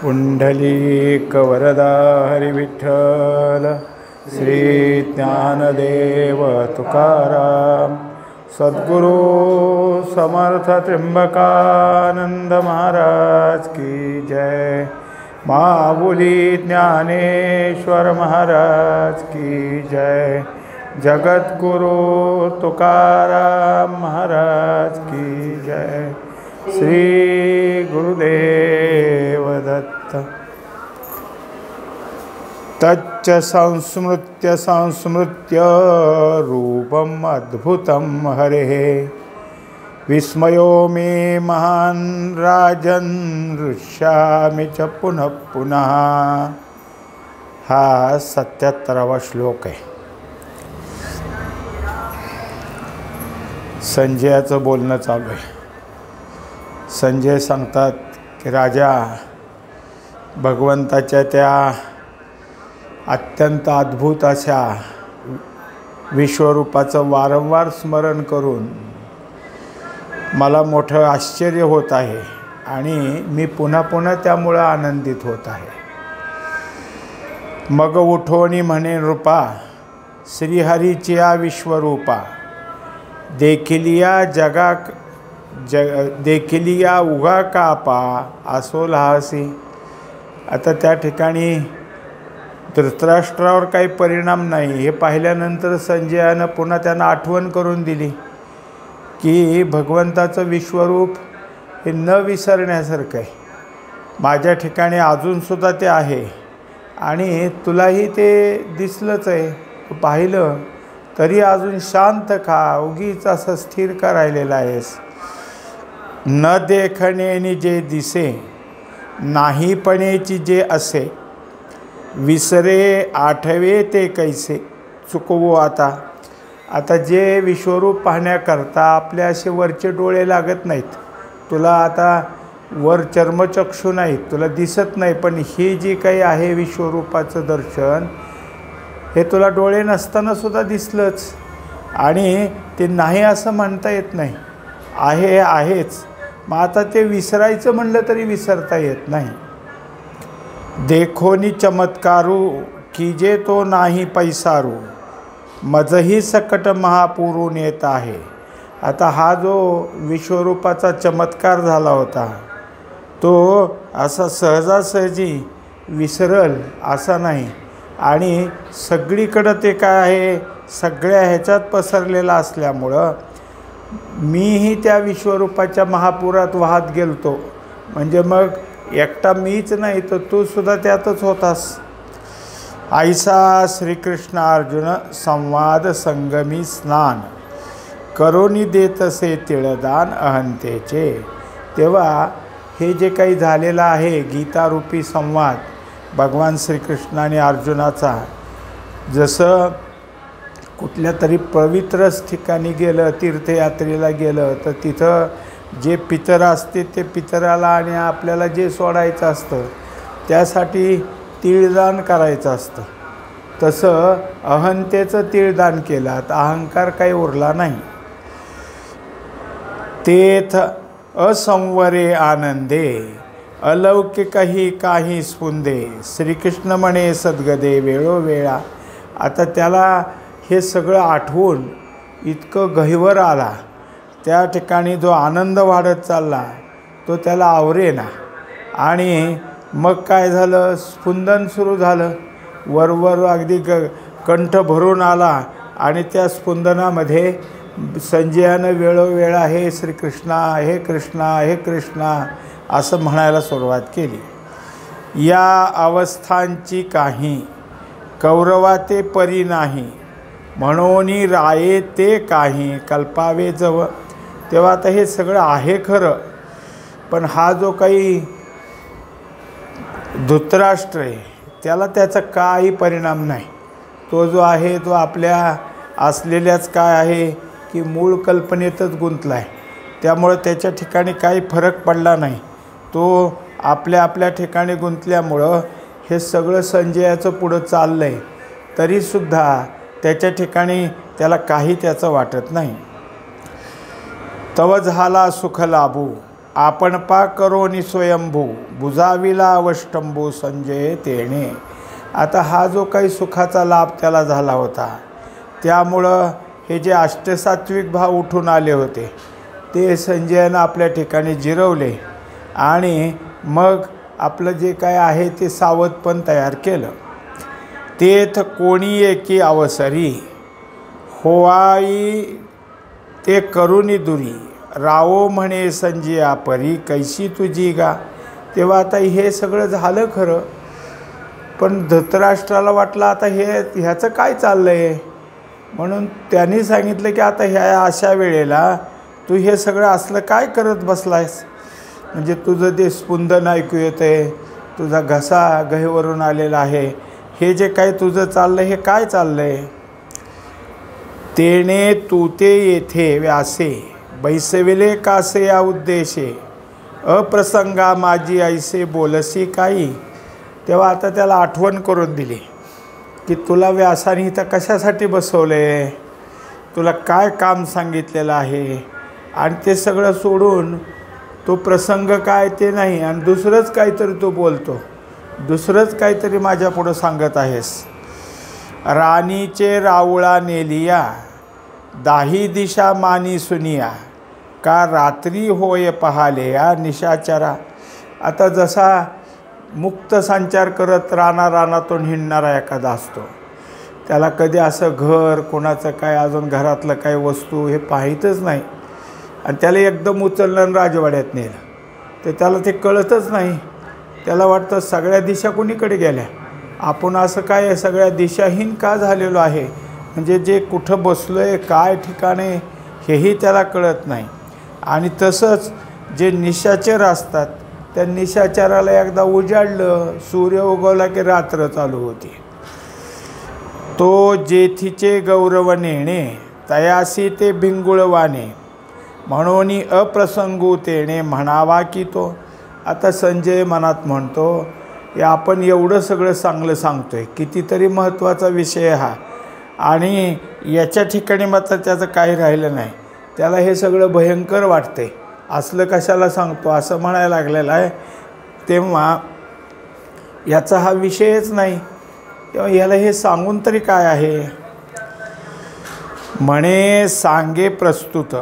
पुंडलीक वरदा हरिविठ्ठल श्री ज्ञानदेव तुकाराम सद्गुरु समर्थ त्र्यंबकानंद महाराज की जय। माऊली ज्ञानेश्वर महाराज की जय। जगद्गुरु तुकाराम महाराज की जय। श्री गुरुदेव दत्त। तच्च संस्मृत्य संस्मृत्य रूपम अद्भुतं हरेः विस्मयो मे महान् राजन् हृष्यामि च पुनः पुनः। हा 77वा श्लोक आहे। संजयाचं बोलणं चालू आहे। संजय सांगतात की राजा, भगवंताच्या त्या अत्यंत अद्भुत अशा विश्वरूपाचं वारंवार स्मरण करून मला मोठं आश्चर्य होत आहे आणि मी पुन्हा पुन्हा त्यामुळं आनंदित होत आहे। मग उठोनी म्हणे रूपा श्रीहरीची या विश्वरूपा देखिलिया जगाक देखिलिया उगा कापा असो लहासी। आता त्या ठिकाणी धृतराष्ट्रावर काही परिणाम नाही हे पाहिल्यानंतर संजयानं पुन्हा त्यांना आठवण करून दिली की भगवंताचं विश्वरूप हे न विसरण्यासारखं आहे। माझ्या ठिकाणी अजूनसुद्धा ते आहे आणि तुलाही ते दिसलंच आहे। तू पाहिलं तरी अजून शांत का, उगीच असं स्थिर का राहिलेला आहेस। न देखणेनी जे दिसे नाहीपणेची जे असे विसरे आठवे ते कैसे चुकवू आता। आता जे विश्वरूप पाहण्याकरता आपले असे वरचे डोळे लागत नाहीत, तुला आता वर चर्मचक्षु नाहीत, तुला दिसत नाही, पण ही जी काही आहे विश्वरूपाचं दर्शन हे तुला डोळे नसतानासुद्धा दिसलंच आणि ते नाही असं म्हणता येत नाही। आहे आहेच, मग आता ते विसरायचं म्हणलं तरी विसरता येत नाही। देखोनी चमत्कारू कीजे तो नाही पैसारू मजही सकट महापुरून येत आहे। आता हा जो विश्वरूपाचा चमत्कार झाला होता तो असा सहजासहजी विसरल असा नाही आणि सगळीकडं ते काय आहे सगळ्या ह्याच्यात पसरलेला असल्यामुळं मीही त्या विश्वरूपाच्या महापुरात वाहत गेलतो। म्हणजे मग एकटा मीच नाही तर तू सुद्धा त्यातच होतास। ऐसा श्रीकृष्ण अर्जुन संवाद संगमी स्नान करोनी देतसे तिळदान अहंतेचे। तेव्हा हे जे काही झालेलं आहे गीतारूपी संवाद भगवान श्रीकृष्ण आणि अर्जुनाचा, जसं कुठल्या तरी पवित्रच ठिकाणी गेलं, तीर्थयात्रेला गेलं तर तिथं जे पितर असते ते पितराला आणि आपल्याला जे सोडायचं असतं त्यासाठी तिळदान करायचं असतं, तसं अहंतेचं तिळदान केलं। आता अहंकार काही उरला नाही। तेथ असंवरे आनंदे अलौकिकही काही स्पुंदे श्रीकृष्ण म्हणे सद्गदे वेळोवेळा। आता त्याला हे सगळं आठवून इतकं गहिवर आला, त्या ठिकाणी जो आनंद वाढत चालला तो त्याला आवरेना आणि मग काय झालं, स्पुंदन सुरू झालं। वरवर अगदी कंठ भरून आला आणि त्या स्पुंदनामध्ये संजयानं वेळोवेळा हे श्रीकृष्णा हे कृष्णा हे कृष्णा असं म्हणायला सुरुवात केली। या अवस्थांची काही कौरवा ते परी नाही म्हणोनी राये ते काही कल्पावे जवळ। तेव्हा आता हे सगळं आहे खरं, पण हा जो काही धृतराष्ट्र आहे त्याला त्याचा काही परिणाम नाही। तो जो आहे तो आपल्या असलेल्याच काय आहे की मूळ कल्पनेतच गुंतला आहे, त्यामुळं त्याच्या ठिकाणी काही फरक पडला नाही। तो आपल्या आपल्या ठिकाणी गुंतल्यामुळं हे सगळं संजयाचं पुढं चाललं आहे, तरीसुद्धा त्याच्या ठिकाणी त्याला काही त्याचं वाटत नाही। तव झाला सुख लाभू आपण पा करोनी स्वयंभू बुजाविला अवष्टंभू संजय तेणे. आता हा जो काही सुखाचा लाभ त्याला झाला होता, त्यामुळं हे जे अष्टसात्विक भाव उठून आले होते ते संजयानं आपल्या ठिकाणी जिरवले आणि मग आपलं जे काय आहे ते सावधपण तयार केलं. तेथ कोणी एकी अवसरी होवाई ते करुणी दुरी रावो म्हणे संजया परी कैशी तुझी गा. तेव्हा आता हे सगळं झालं खरं, पण धृतराष्ट्राला वाटलं आता ह्याचं काय चाललं आहे, म्हणून त्यांनी सांगितलं की आता ह्या अशा वेळेला तू हे सगळं असलं काय करत बसलायस, म्हणजे तुझं ते स्पुंदन ऐकू येतं आहे, तुझा घसा गहेवरून आलेला आहे, हे जे काही तुझं चाललं हे काय चाललं आहे. तेणे तू ते येथे व्यासे बैसविले कासे या उद्देशे अप्रसंगा माझी ऐसे बोलसी काही. तेव्हा आता त्याला आठवण करून दिली की तुला व्यासाने इथं कशासाठी बसवले, तुला काय काम सांगितलेलं आहे, आणि ते सगळं सोडून तो प्रसंग काय ते नाही आणि दुसरंच काहीतरी तो बोलतो, दुसरंच काहीतरी माझ्यापुढं सांगत आहेस. राणीचे रावळा नेलिया दाही दिशा मानी सुनिया का रात्री होय पहाले या निशाचरा. आता जसा मुक्त संचार करत रानातून हिंडणारा एखादा असतो, त्याला कधी असं घर कोणाचं काय अजून घरातलं काय वस्तू हे पाहितच नाही, आणि त्याला एकदम उचललं राजवाड्यात नेलं तर त्याला ते कळतच नाही. त्याला वाटतं सगळ्या दिशा कुणीकडे गेल्या, आपण असं काय सगळ्या दिशाहीन का झालेलो आहे, म्हणजे जे कुठं बसलो आहे काय ठिकाणे हेही त्याला कळत नाही. आणि तसंच जे निशाचर असतात त्या निशाचराला एकदा उजाडलं, सूर्य उगवला की रात्र चालू होती. तो जेथीचे गौरव नेणे तयासी ते भिंगुळवाने म्हणून अप्रसंगू तेणे म्हणावा की तो. आता संजय मनात म्हणतो की आपण एवढं सगळं चांगलं सांगतो आहे, कितीतरी महत्त्वाचा विषय हा, आणि याच्या ठिकाणी मात्र त्याचं काही राहिलं नाही. त्याला हे सगळं भयंकर वाटते, असलं कशाला सांगतो असं म्हणायला लागलेलं आहे. तेव्हा याचा हा विषयच नाही, तेव्हा याला हे सांगून तरी काय आहे. म्हणे सांगे प्रस्तुत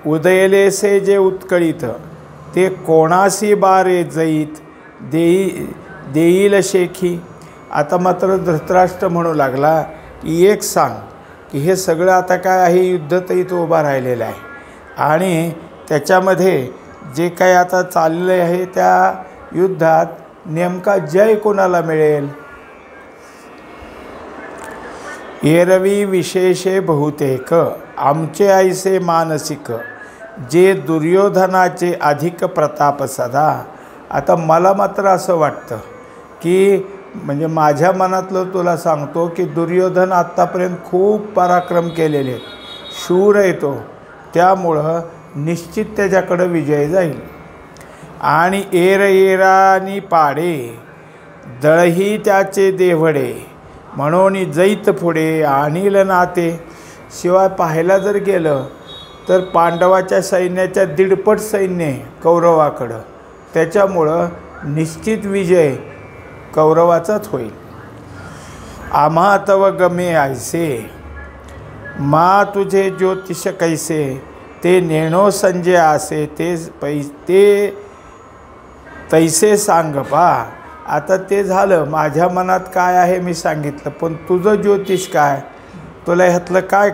उदयलेसे जे उत्कळीत ते कोणासी बारे जईत देईल शेखी. आता मात्र धृतराष्ट्र म्हणू लागला की एक सांग की हे सगळं आता काय आहे, युद्धतही तो उभा राहिलेला आहे आणि त्याच्यामध्ये जे काही आता चाललेलं आहे त्या युद्धात नेमका जय कोणाला मिळेल. एरवी विशेषे बहुतेक आमचे ऐसे मानसिक जे दुर्योधनाचे अधिक प्रताप सदा. आता मला मात्र असं वाटतं की म्हणजे माझ्या मनातलं तुला सांगतो की दुर्योधन आत्तापर्यंत खूप पराक्रम केलेले आहेत, शूर आहे तो, त्यामुळं निश्चित त्याच्याकडं विजय जाईल. आणि एरानी पाडे दळही त्याचे देवडे म्हणून जैत पुढे आणील नाते. शिवाय पाहायला जर गेलं तर पांडवाच्या सैन्याच्या 1.5 सैन्य कौरवाकडं, त्याच्यामुळं निश्चित विजय कौरवाचाच होईल. आम्हा तव गमे ऐसे मा तुझे ज्योतिष कैसे ते नेणो संजय असे ते तैसे सांग पा. आता ते झालं, माझ्या मनात काय आहे मी सांगितलं, पण तुझं ज्योतिष काय, तुला ह्यातलं काय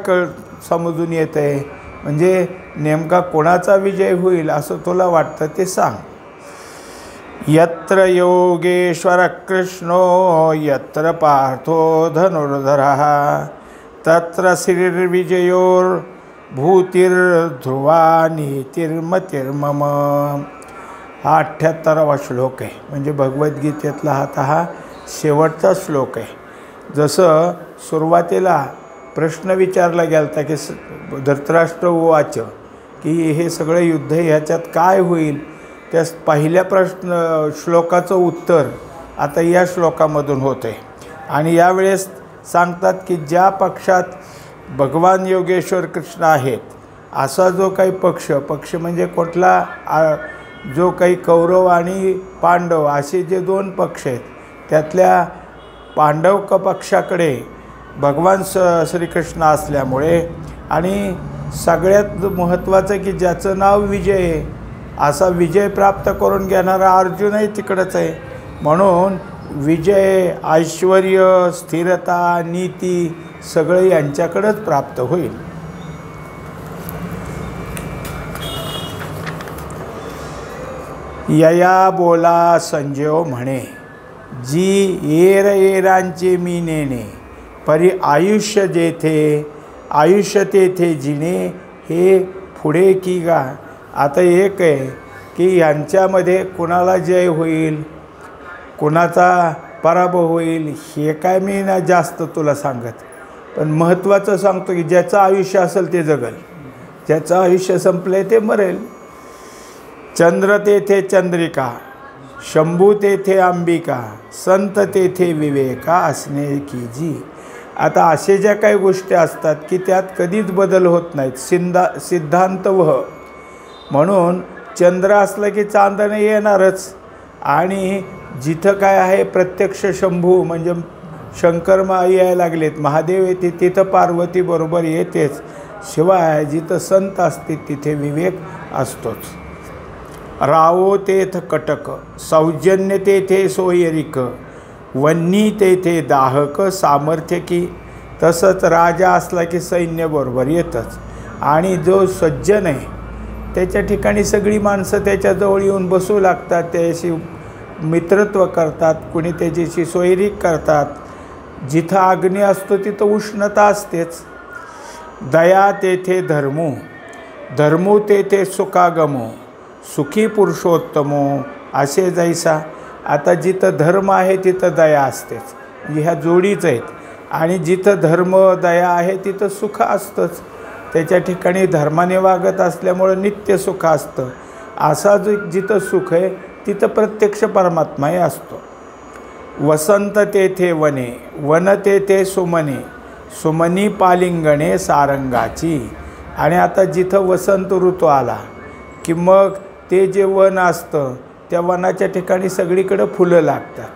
समजून येतं आहे, म्हणजे नेमका कोणाचा विजय होईल असं तुला वाटतं ते सांग. यत्र योगेश्वर कृष्णो यत्र पार्थो धनुर्धरः तत्र श्रीर्विजयोर भूतिर्ध्रुवा नीतिर्मतिर्मम. हा 78वा श्लोक आहे, म्हणजे भगवद्गीतेतला हा शेवटचा श्लोक आहे. जसं सुरुवातीला प्रश्न विचारला गेला होता की धृतराष्ट्र उवाच की हे सगळं युद्ध ह्याच्यात काय होईल, त्या पहिल्या श्लोकाचं उत्तर आता या श्लोकामधून होतं आहे. आणि यावेळेस सांगतात की ज्या पक्षात भगवान योगेश्वर कृष्ण आहेत असा जो काही पक्ष म्हणजे कुठला जो काही कौरव आणि पांडव असे जे दोन पक्ष आहेत त्यातल्या पांडव पक्षाकडे भगवान श्रीकृष्ण असल्यामुळे आणि सगळ्यात महत्त्वाचं की ज्याचं नाव विजय आहे असा विजय प्राप्त करून घेणारा अर्जुनही तिकडंच आहे, म्हणून विजय, ऐश्वर्य, स्थिरता, नीती सगळं यांच्याकडंच प्राप्त होईल. यया बोला संजयो म्हणे, जी येर येरांचे मी नेणे, परी आयुष्य जेथे आयुष्य तेथे जिणे, हे पुढे की गा. आता एक आहे की यांच्यामध्ये कुणाला जय होईल, कुणाचा पराभव होईल हे काय मी ना जास्त तुला सांगत, पण महत्त्वाचं सांगतो की ज्याचं आयुष्य असेल ते जगल, ज्याचं आयुष्य संपले ते मरेल. चंद्र तेथे चंद्रिका, शंभू तेथे अंबिका, संत तेथे विवेका असणे की जी. आता असे ज्या काही गोष्टी असतात की त्यात कधीच बदल होत नाहीत, सिद्धांत वह. म्हणून चंद्र असला की चांदणे येणारच, आणि जिथं काय आहे प्रत्यक्ष शंभू म्हणजे शंकर यायला लागलेत, महादेव येते तिथं पार्वती बरोबर येतेच. शिवाय जिथं संत असते तिथे विवेक असतोच. रावो तेथ कटक, सौजन्य तेथे सोयरिक, वन्नी तेथे दाहक, सामर्थ्य की. तसंच राजा असला की सैन्य बरोबर येतच, आणि जो सज्जन आहे त्याच्या ठिकाणी सगळी माणसं त्याच्याजवळ येऊन बसू लागतात, त्याच्याशी मित्रत्व करतात, कुणी त्याच्याशी सोयरीक करतात. जिथं अग्नी असतो तिथं उष्णता असतेच. दया तेथे धर्मो, धर्मो तेथे सुखागमो, सुखी पुरुषोत्तमो असे जैसा. आता जिथं धर्म आहे तिथं दया असतेच, म्हणजे ह्या जोडीच आहेत, आणि जिथं धर्म दया आहे तिथं सुख असतंच. त्याच्या ठिकाणी धर्माने वागत असल्यामुळं नित्य सुख असतं. असा जो जिथं सुख आहे तिथं प्रत्यक्ष परमात्माही असतो. वसंत तेथे वने, वन तेथे सुमने, सुमनी पालिंगणे सारंगाची. आणि आता जिथं वसंत ऋतू आला की मग ते जे वन असतं त्या वनाच्या ठिकाणी सगळीकडं फुलं लागतात,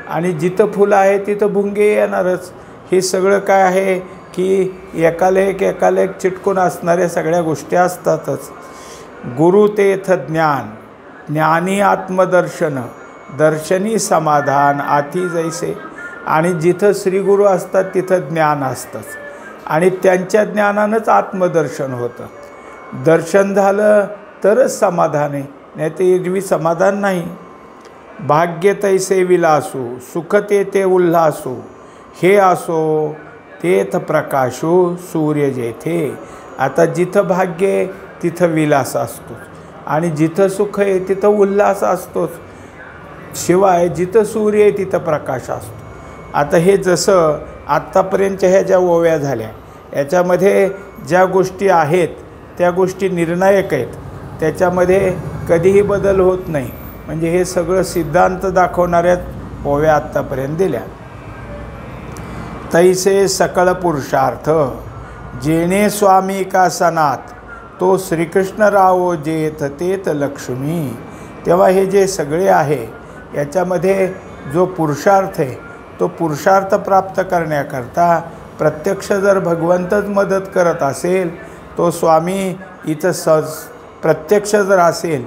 आणि जिथं फुलं आहे तिथं भुंगे येणारच. हे सगळं काय आहे की एकाला एक चिटकून असणाऱ्या सगळ्या गोष्टी असतातच. गुरु तेथ ज्ञान, ज्ञानी आत्मदर्शन, दर्शनी समाधान आती जैसे. आणि जिथं श्रीगुरू असतात तिथं ज्ञान असतंच, आणि त्यांच्या ज्ञानानंच आत्मदर्शन होतं. दर्शन झालं तरच समाधान आहे, नाही तर एरवी समाधान नाही. भाग्य तैसे विलासू, सुख तेथे उल्हासू, हे असो तेथ प्रकाशो सूर्य जेथे. आता जिथं भाग्य आहे तिथं विलास असतो, आणि जिथं सुख आहे तिथं उल्हास असतोच. शिवाय जिथं सूर्य आहे तिथं प्रकाश असतो. आता हे जसं आत्तापर्यंतच्या ह्या ज्या ओव्या झाल्या याच्यामध्ये ज्या गोष्टी आहेत त्या गोष्टी निर्णायक आहेत, त्याच्यामध्ये कधीही बदल होत नाही. म्हणजे हे सगळं सिद्धांत दाखवणाऱ्या ओव्या आत्तापर्यंत दिल्या. तैसे सकळ पुरुषार्थ, जेणे स्वामी का सनात, तो श्रीकृष्ण रावो जेथ तेथ लक्ष्मी. तेव्हा हे जे सगळे आहे याच्यामध्ये जो पुरुषार्थ आहे तो पुरुषार्थ प्राप्त करण्याकरता प्रत्यक्ष जर भगवंतच मदत करत असेल, तो स्वामी इथं प्रत्यक्ष जर असेल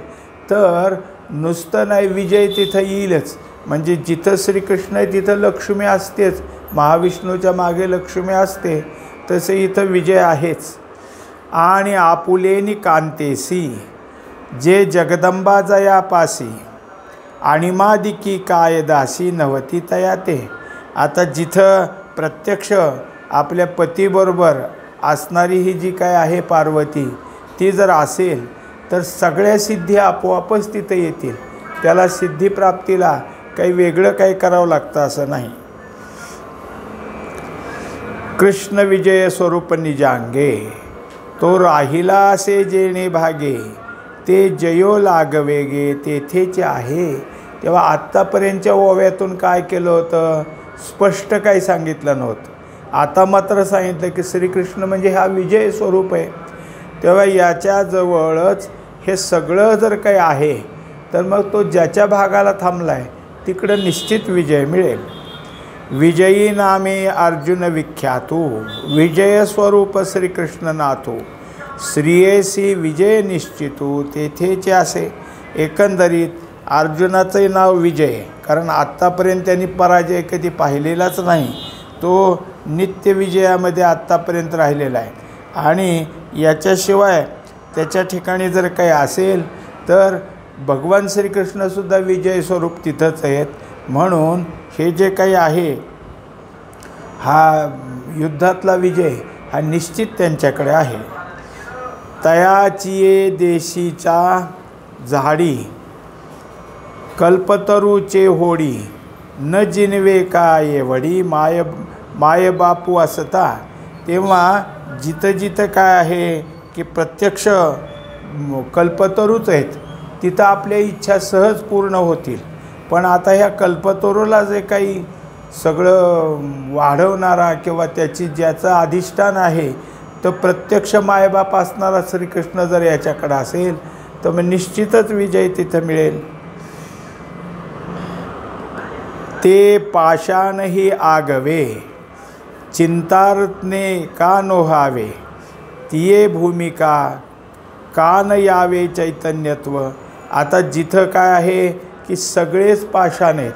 तर नुसतं नाही विजय तिथं येईलच. म्हणजे जिथं श्रीकृष्ण आहे तिथं लक्ष्मी असतेच, महाविष्णूच्या मागे लक्ष्मी असते, तसे इथं विजय आहेच. आणि आपुलेनी कांतेसी, जे जगदंबा जयापासी, आणिमादिकी कायदासी नवती तया ते. आता जिथं प्रत्यक्ष आपल्या पतीबरोबर असणारी ही जी काय आहे पार्वती, ती जर असेल तर सगळ्या सिद्धी आपोआपच तिथं येतील. त्याला सिद्धिप्राप्तीला काही वेगळं काही करावं लागतं असं नाही. कृष्ण विजय स्वरूप निजांगे, तो राहिला असे जेणे भागे, ते जयो लागवेगे तेथेचे आहे. तेव्हा आत्तापर्यंतच्या ओव्यातून काय केलं होतं, स्पष्ट काही सांगितलं नव्हतं. आता मात्र सांगितलं की श्रीकृष्ण म्हणजे हा विजय स्वरूप आहे. तेव्हा याच्याजवळच हे सगळं जर काही आहे तर मग तो ज्याच्या भागाला थांबला आहे तिकडं निश्चित विजय मिळेल. विजयी नामे अर्जुन विख्यातो, विजय स्वरूप श्रीकृष्ण नाथो, श्रियेसी विजय निश्चितो तेथेचे असे. एकंदरीत अर्जुनाचंही नाव विजय, कारण आत्तापर्यंत त्यांनी पराजय कधी पाहिलेलाच नाही. तो नित्य विजयामध्ये आत्तापर्यंत राहिलेला आहे. आणि याच्याशिवाय त्याच्या ठिकाणी जर काही असेल तर भगवान श्रीकृष्णसुद्धा विजय स्वरूप तिथंच आहेत. म्हणून हे जे काही आहे हा युद्धातला विजय हा निश्चित त्यांच्याकडे आहे. तयाचिये देशीचा झाडी, कल्पतरूचे होडी, न जिनवे काय वडी, माय बापू असता. तेव्हा जिथं जिथं काय आहे की प्रत्यक्ष कल्पतरूच आहेत तिथं आपल्या इच्छा सहज पूर्ण होतील. पण आता ह्या कल्पतरूला जे काही सगळं वाढवणारा किंवा त्याची ज्याचं अधिष्ठान आहे तर प्रत्यक्ष मायबाप असणारा श्रीकृष्ण जर याच्याकडं असेल तर मग निश्चितच विजय तिथं मिळेल. ते पाषाणही आगवे, चिंतारत्ने का नोहावे, तिये भूमिका का न यावे चैतन्यत्व. आता जिथं काय आहे की सगळेच पाषाण आहेत,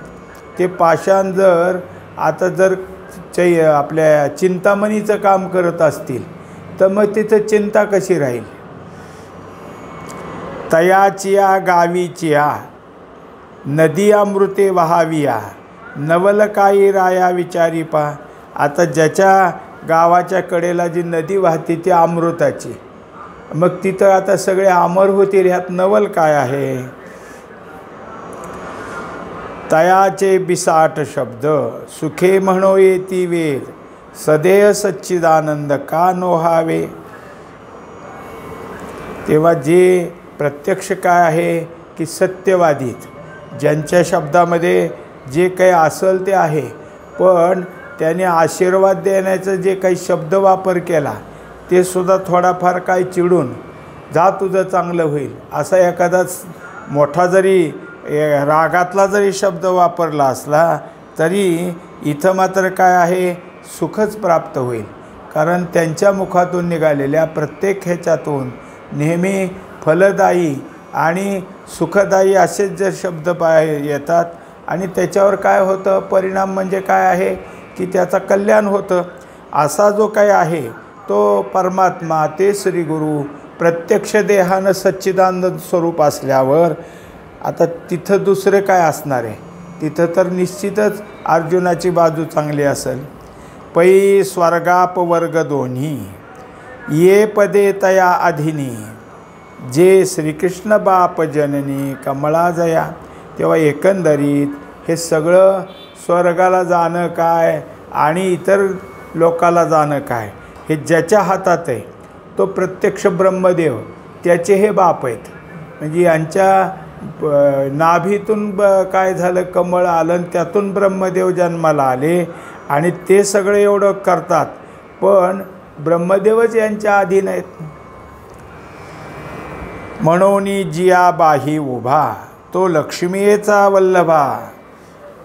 ते पाषाण जर आता जर आपल्या चिंतामणीचं काम करत असतील तर मग तिथं चिंता कशी राहील. तयाचिया गावीचिया नदी अमृते वहाविया, नवल काही राया विचारी पा. आता ज्याच्या गावाच्या कडेला जी नदी वाहते ती अमृताची, मग तिथं आता सगळे अमर होतील, ह्यात नवल काय आहे. तयाचे बिसाट शब्द सुखे म्हणो येती वेद, सदैव सच्चिदानंद का नोहावे. तेव्हा जे प्रत्यक्ष काय आहे की सत्यवादीत ज्यांच्या शब्दामध्ये जे काही असेल ते आहे, पण त्याने आशीर्वाद देण्याचं जे काही शब्द वापर केला ते सुद्धा थोडाफार काय चिडून जा तुझं चांगलं होईल असा एखादा मोठा जरी रागातला जरी शब्द वापरला असला तरी इथं मात्र काय आहे सुखच प्राप्त होईल. कारण त्यांच्या मुखातून निघालेल्या प्रत्येक ह्याच्यातून नेहमी फलदायी आणि सुखदायी असेच जर शब्द येतात आणि त्याच्यावर काय होतं परिणाम म्हणजे काय आहे की त्याचं कल्याण होतं. असा जो काही आहे तो परमात्मा ते श्री गुरु प्रत्यक्ष देहानं सच्चिदानंद स्वरूप असल्यावर आता तिथं दुसरं काय असणार आहे. तिथं तर निश्चितच अर्जुनाची बाजू चांगली असेल. पै स्वर्गाप वर्ग दोन्ही ये पदे तया अधीनी, जे श्रीकृष्ण बाप जननी कमळा जया. तेव्हा एकंदरीत हे सगळं स्वर्गाला जाणं काय आणि इतर लोकाला जाणं काय हे ज्याच्या हातात आहे तो प्रत्यक्ष ब्रह्मदेव त्याचे हे बाप आहेत. म्हणजे यांच्या नाभीतून काय झालं कमळ आलं आणि त्यातून ब्रह्मदेव जन्माला आले आणि ते सगळं एवढं करतात, पण ब्रह्मदेवच यांच्या अधीन आहेत. म्हणून जिया बाही उभा तो लक्ष्मीचा वल्लभा,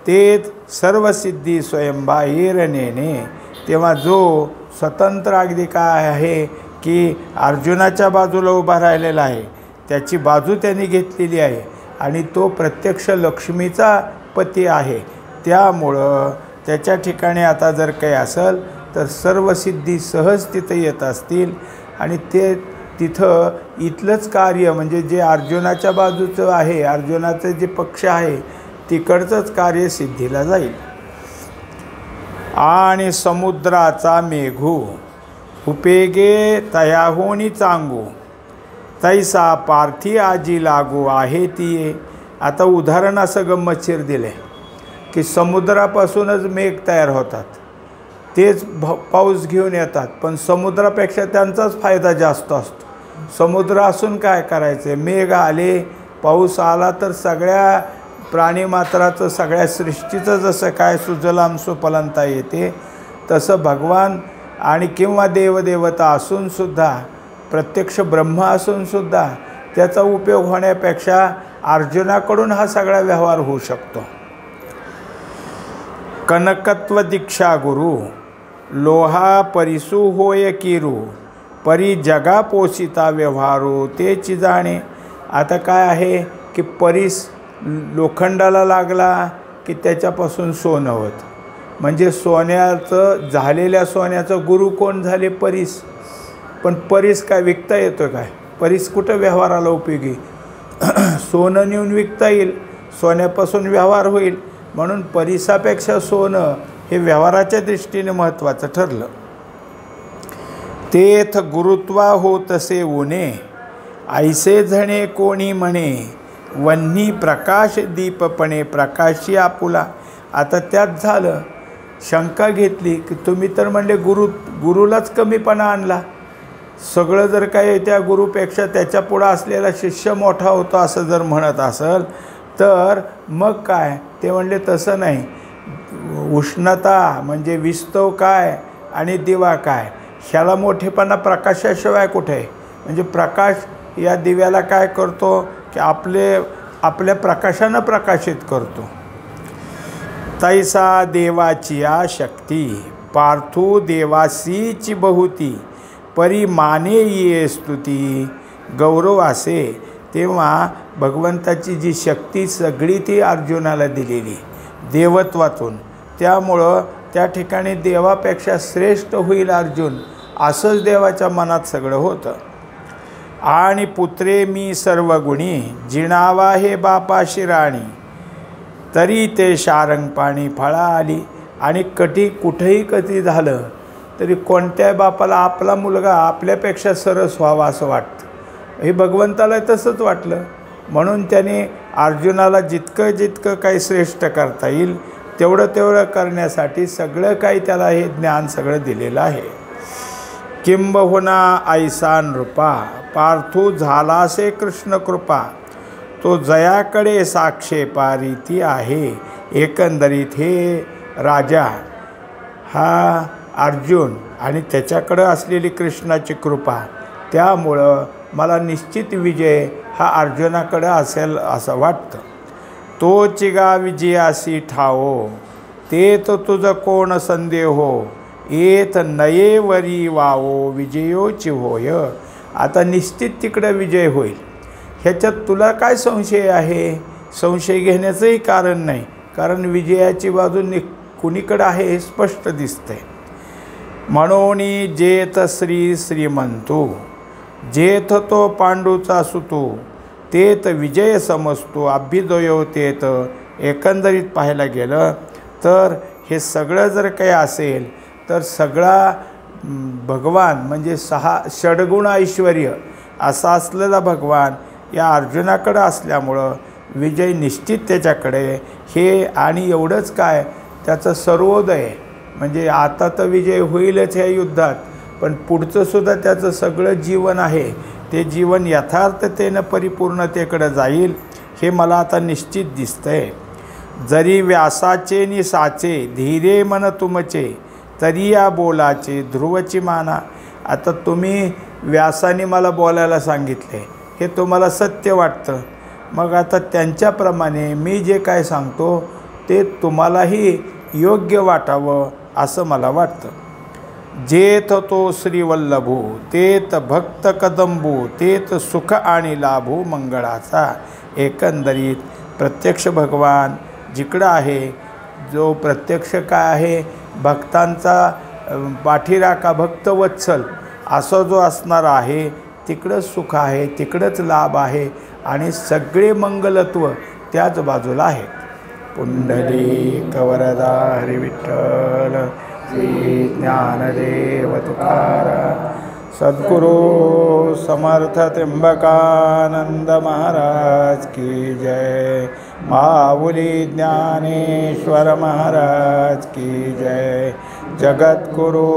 तेच सर्व सिद्धी स्वयंभा येरनेने. तेव्हा जो स्वतंत्र अगदी काय आहे की अर्जुनाच्या बाजूला उभा राहिलेला आहे त्याची बाजू त्यांनी घेतलेली आहे आणि तो प्रत्यक्ष लक्ष्मीचा पती आहे. त्यामुळं त्याच्या ठिकाणी आता जर काही असेल तर सर्व सिद्धी सहज तिथं येत असतील आणि ते तिथं इथलंच कार्य म्हणजे जे अर्जुनाच्या बाजूचं आहे अर्जुनाचं जे पक्ष आहे तिकडचंच कार्य सिद्धीला जाईल. आणि समुद्राचा मेघू उपेगे तयाहोनी चांगू, तैसा पार्थी आजी लागू आहे ती. आता उदाहरण असं गंमतशीर दिलं आहे की समुद्रापासूनच मेघ तयार होतात, तेच पाऊस घेऊन येतात, पण समुद्रापेक्षा त्यांचाच फायदा जास्त असतो. समुद्र असून काय करायचं, मेघ आले पाऊस आला तर सगळ्या प्राणीमात्राचं सगळ्या सृष्टीचं जसं काय सुजलाम सुफलंता येते तसं भगवान आणि किंवा देवदेवता असूनसुद्धा प्रत्यक्ष ब्रह्म असूनसुद्धा त्याचा उपयोग होण्यापेक्षा अर्जुनाकडून हा सगळा व्यवहार होऊ शकतो. कनकत्व दीक्षा गुरु लोहा परिसू होय किरू परी जगा पोषिता व्यवहारो तेची जाणे. आता काय आहे की परीस लोखंडाला लागला की त्याच्यापासून सोनं होतं. म्हणजे सोन्याचं झालेल्या सोन्याचं गुरु कोण झाले? परीस. पण परीस काय विकता येतो काय? परीस कुठं व्यवहाराला उपयोगी? सोनं नेऊन विकता येईल, सोन्यापासून व्यवहार होईल. म्हणून परीसापेक्षा सोनं हे व्यवहाराच्या दृष्टीने महत्त्वाचं ठरलं. तेथ गुरुत्वा हो तसे ऊने ऐसे झणे कोणी म्हणे वन्ही प्रकाश दीपपणे प्रकाशी आपुला. आता त्यात झालं शंका घेतली की तुम्ही तर म्हणले गुरुलाच कमीपणा आणला. सगळं जर काय त्या गुरुपेक्षा त्याच्या पुढं असलेला शिष्य मोठा होतो असं जर म्हणत असेल तर मग काय? ते म्हणले तसं नाही. उष्णता म्हणजे विस्तव काय आणि दिवा काय, ह्याला मोठेपणा प्रकाशाशिवाय कुठे आहे? म्हणजे प्रकाश या दिव्याला काय करतो की आपल्या प्रकाशानं प्रकाशित करतो. तैसा देवाची या शक्ती पार्थू देवासीची बहुती परी माने ये स्तुती गौरव असे. तेव्हा भगवंताची जी शक्ती सगळी ती अर्जुनाला दिलेली देवत्वातून, त्यामुळं त्या ठिकाणी देवापेक्षा श्रेष्ठ होईल अर्जुन असंच देवाच्या मनात सगळं होतं. आणि पुत्रे मी सर्व गुणी जिणावा हे बापाशी राणी तरी ते शारंगपाणी फळा आली. आणि कुठेही कधी झालं तरी कोणत्याही बापाला आपला मुलगा आपल्यापेक्षा सरस व्हावा असं वाटतं. हे भगवंताला तसंच वाटलं. म्हणून त्याने अर्जुनाला जितकं काही श्रेष्ठ करता येईल तेवढं करण्यासाठी सगळं काही त्याला हे ज्ञान सगळं दिलेलं आहे. किंबहुना ऐसा नृपा पार्थू झालासे कृष्ण कृपा तो जयाकडे साक्षेपारी ती आहे. एकंदरीत हे राजा हा अर्जुन आणि त्याच्याकडं असलेली कृष्णाची कृपा, त्यामुळं मला निश्चित विजय हा अर्जुनाकडं असेल असं वाटतं. तो चिगा विजयासी ठावो ते तो तुझं कोण संदेहो येत नयेवरी वावो विजयोची होय. आता निश्चित तिकडं विजय होईल, ह्याच्यात तुला काय संशय आहे? संशय घेण्याचंही कारण नाही, कारण विजयाची बाजू कुणीकडं आहे हे स्पष्ट दिसतंय. म्हणून जेथ श्रीमंतो जेथ तो पांडूचा सुतो तेत विजय समजतो अभ्युदयो तेत. एकंदरीत पाहायला गेलं तर हे सगळं जर काही असेल तर सगळा भगवान म्हणजे षडगुण ऐश्वर्य असा असलेला भगवान या अर्जुनाकडं असल्यामुळं विजय निश्चित त्याच्याकडे हे. आणि एवढंच काय, त्याचं सर्वोदय म्हणजे आता तर विजय होईलच ह्या युद्धात, पण पुढचंसुद्धा त्याचं सगळं जीवन आहे ते जीवन यथार्थतेनं परिपूर्णतेकडे जाईल हे मला आता निश्चित दिसतंय. जरी व्यासाचे नि साचे धीरे मन तुमचे तरी या बोलाचे ध्रुवची माना. आता तुम्ही व्यासाने मला बोलायला सांगितले हे तुम्हाला सत्य वाटतं, मग आता त्यांच्याप्रमाणे मी जे काय सांगतो ते तुम्हालाही योग्य वाटावं असं मला वाटतं. जेथ तो श्रीवल्लभो तेत भक्त कदंबो तेत सुख आणि लाभो मंगळाचा. एकंदरीत प्रत्यक्ष भगवान जिकडं आहे, जो प्रत्यक्ष काय आहे भक्तांचा पाठीराखा भक्तवत्सल असा जो असणारा आहे तिकडंच सुख आहे, तिकडंच लाभ आहे आणि सगळे मंगलत्व त्याच बाजूला आहे. पुंडलिक वरदा हरी विठ्ठल श्री ज्ञानदेव तुकाराम सद्गुरु समर्थ त्र्यंबकानंद महाराज की जय. माऊली ज्ञानेश्वर महाराज की जय. जगद्गुरु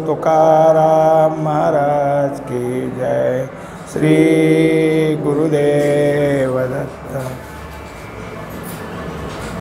तुकाराम महाराज की जय. श्री गुरुदेव दत्त.